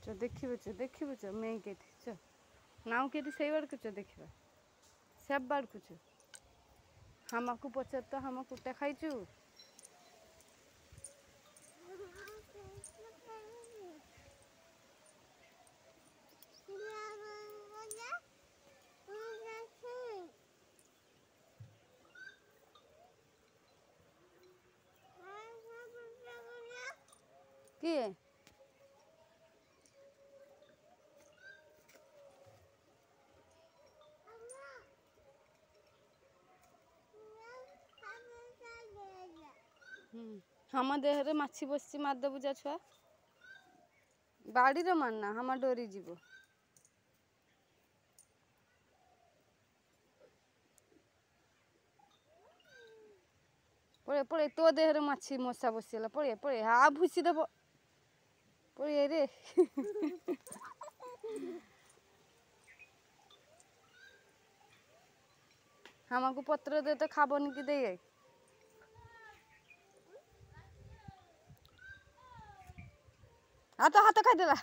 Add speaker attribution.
Speaker 1: देखिबुच मैं के च नाउ के सही बार कुछ देखिबा सब बार कुछ हमकु पचर तो हम कुटा खाइचु किए हम देहरे माछी बसी मारदेबू जा छुआ बाड़ी रो मारना हम डोरी जीव पड़े पड़े तो देहरे माछी मशा बसीगला पड़े पड़े हाँ भूसी देव पड़े रे हमको पत्र दे तो खाबनी कि दे हाथ हाथ खाईदेला